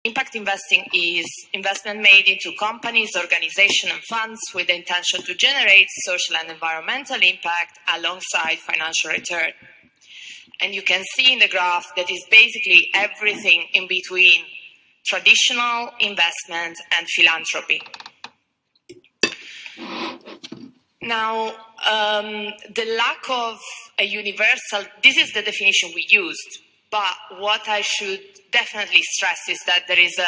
Impact investing is investment made into companies, organizations, and funds with the intention to generate social and environmental impact alongside financial return. And you can see in the graph that is basically everything in between traditional investment and philanthropy. Now, the lack of a universal, this is the definition we used, but what I should definitely stress is that there is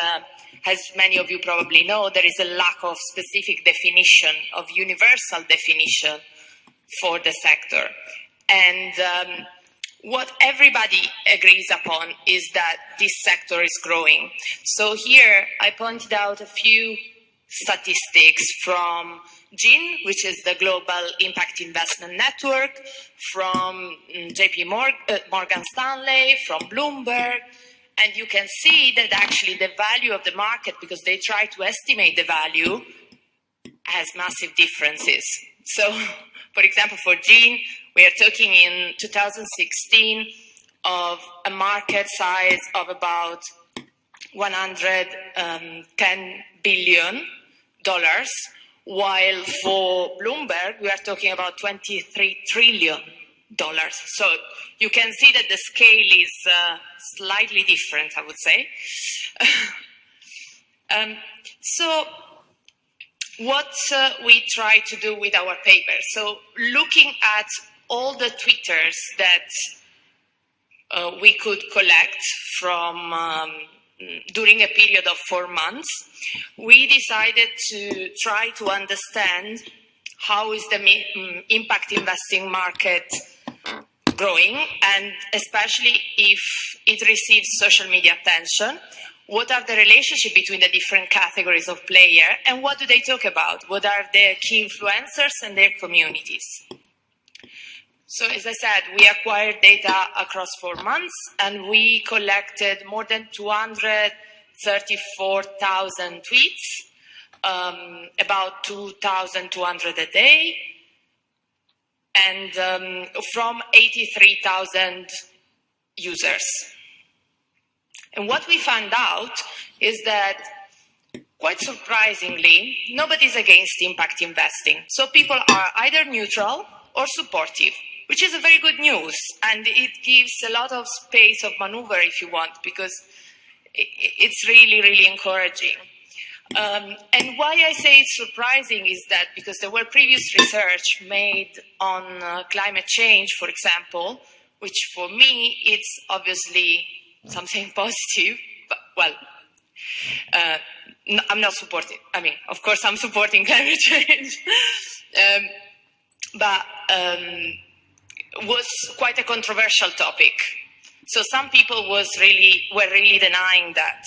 as many of you probably know, there is a lack of specific definition, of universal definition for the sector. And what everybody agrees upon is that this sector is growing. So here I pointed out a few statistics from GIN, which is the Global Impact Investment Network, from Morgan Stanley, from Bloomberg, and you can see that actually the value of the market, because they try to estimate the value, has massive differences. So, for example, for GIN, we are talking in 2016 of a market size of about $110 billion, while for Bloomberg, we are talking about $23 trillion. So you can see that the scale is slightly different, I would say. So what we try to do with our paper, so looking at all the Twitters that we could collect from during a period of 4 months, we decided to try to understand how is the impact investing market growing, and especially if it receives social media attention. What are the relationship between the different categories of player, and what do they talk about? What are the key influencers and their communities? So as I said, we acquired data across 4 months, and we collected more than 234,000 tweets, about 2,200 a day, and from 83,000 users. And what we found out is that, quite surprisingly, nobody's against impact investing. So people are either neutral or supportive, which is a very good news, and it gives a lot of space of maneuver, if you want, because it's really, really encouraging. And why I say it's surprising is that because there were previous research made on climate change, for example, which for me, it's obviously something positive, but, well, I'm not supporting, I mean, of course I'm supporting climate change, but was quite a controversial topic. So some people were really denying that.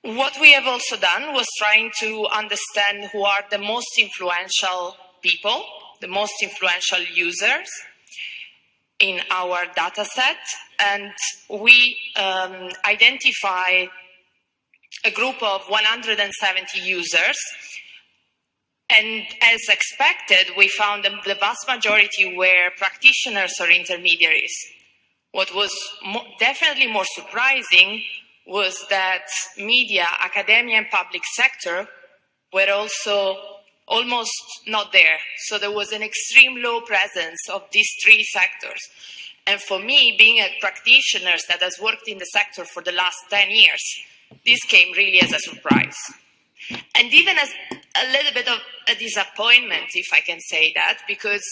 What we have also done was trying to understand who are the most influential people, the most influential users in our data set, and we identify a group of 170 users. And as expected, we found the vast majority were practitioners or intermediaries. What was definitely more surprising was that media, academia, and public sector were also almost not there. So there was an extreme low presence of these three sectors. And for me, being a practitioner that has worked in the sector for the last 10 years, this came really as a surprise. And even as a little bit of a disappointment, if I can say that, because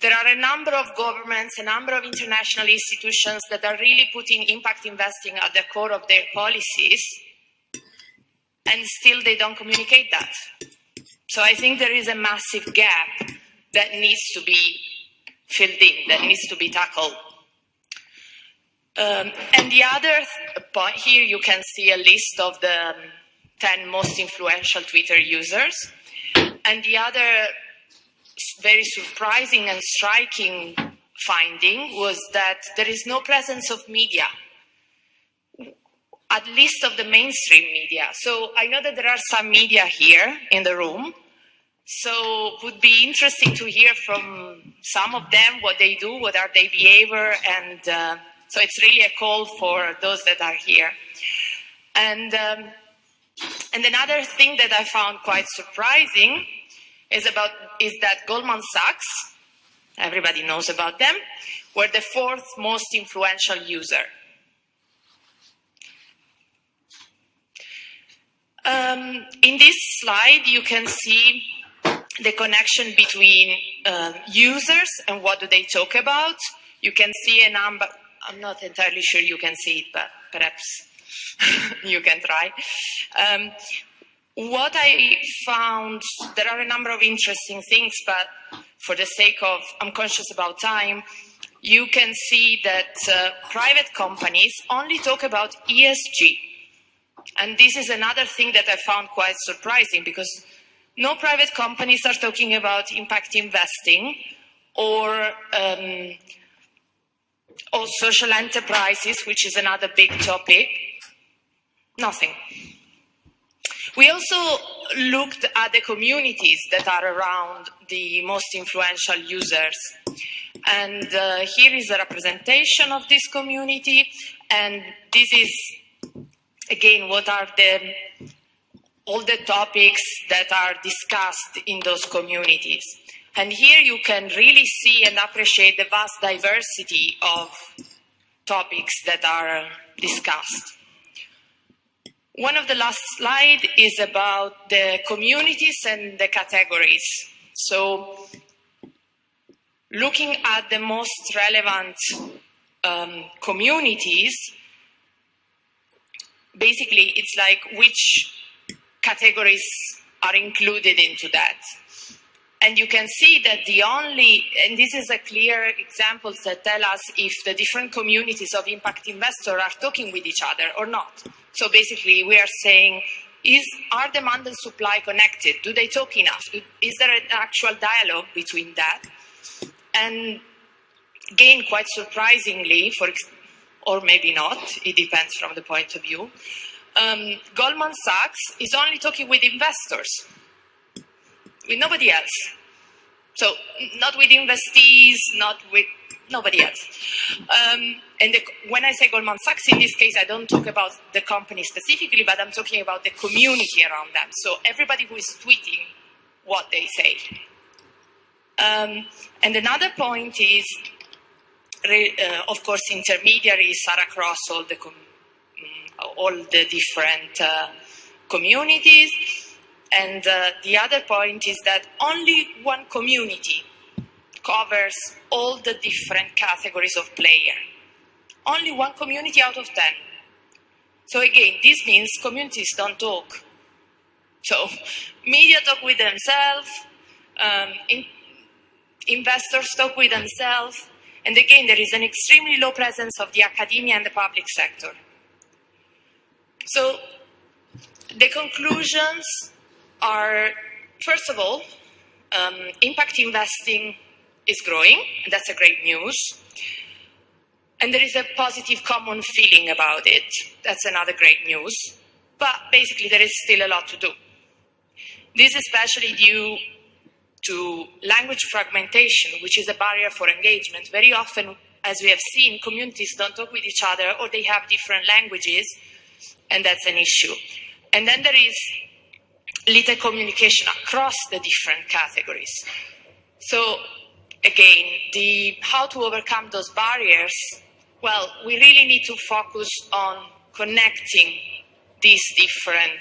there are a number of governments, a number of international institutions that are really putting impact investing at the core of their policies, and still they don't communicate that. So I think there is a massive gap that needs to be filled in, that needs to be tackled. And the other point here, you can see a list of the 10 most influential Twitter users. And the other very surprising and striking finding was that there is no presence of media, at least of the mainstream media. So I know that there are some media here in the room, so it would be interesting to hear from some of them what they do, what are their behavior, and So it's really a call for those that are here. And another thing that I found quite surprising is that Goldman Sachs, everybody knows about them, were the fourth most influential user. In this slide, you can see the connection between users and what do they talk about. You can see a number. I'm not entirely sure you can see it, but perhaps you can try. What I found, there are a number of interesting things, but for the sake of, I'm conscious about time, you can see that private companies only talk about ESG. And this is another thing that I found quite surprising, because no private companies are talking about impact investing or social enterprises, which is another big topic. Nothing. We also looked at the communities that are around the most influential users. And here is a representation of this community. And this is, again, what are all the topics that are discussed in those communities. And here you can really see and appreciate the vast diversity of topics that are discussed. One of the last slides is about the communities and the categories. So, looking at the most relevant communities, basically it's like which categories are included into that. And you can see that and this is a clear example that tell us if the different communities of impact investors are talking with each other or not. So basically we are saying, are demand and supply connected? Do they talk enough? Is there an actual dialogue between that? And again, quite surprisingly, or maybe not, it depends from the point of view, Goldman Sachs is only talking with investors, with nobody else. So not with investees, not with nobody else. When I say Goldman Sachs, in this case, I don't talk about the company specifically, but I'm talking about the community around them. So everybody who is tweeting what they say. And another point is, of course, intermediaries are across all the different communities. And the other point is that only one community covers all the different categories of player. Only one community out of 10. So again, this means communities don't talk. So media talk with themselves, investors talk with themselves, and again, there is an extremely low presence of the academia and the public sector. So the conclusions are, first of all, impact investing is growing, and that's a great news. And there is a positive common feeling about it. That's another great news. But basically, there is still a lot to do. This is especially due to language fragmentation, which is a barrier for engagement. Very often, as we have seen, communities don't talk with each other, or they have different languages, and that's an issue. And then there is little communication across the different categories. So again, how to overcome those barriers, well, we really need to focus on connecting these different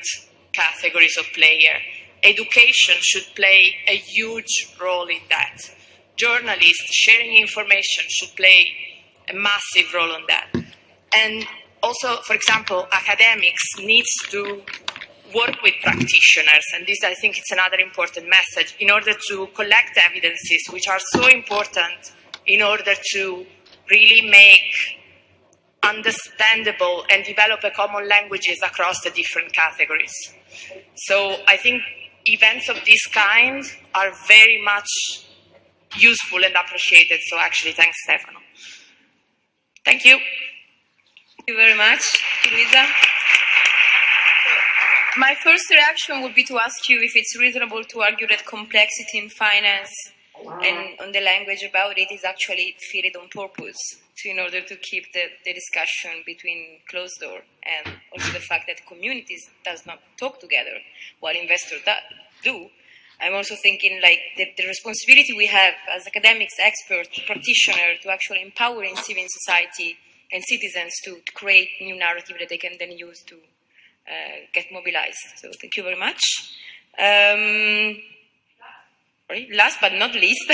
categories of player. Education should play a huge role in that. Journalists sharing information should play a massive role on that. And also, for example, academics needs to work with practitioners, and this, I think, it's another important message, in order to collect evidences, which are so important in order to really make understandable and develop a common languages across the different categories. So I think events of this kind are very much useful and appreciated. So actually, thanks, Stefano. Thank you. Thank you very much, Luisa. My first reaction would be to ask you if it's reasonable to argue that complexity in finance and on the language about it is actually filled on purpose, in order to keep the discussion between closed door, and also the fact that communities does not talk together while investors do. I'm also thinking like the responsibility we have as academics, experts, practitioners to actually empowering civil society and citizens to create new narrative that they can then use to get mobilized. So thank you very much. Last but not least,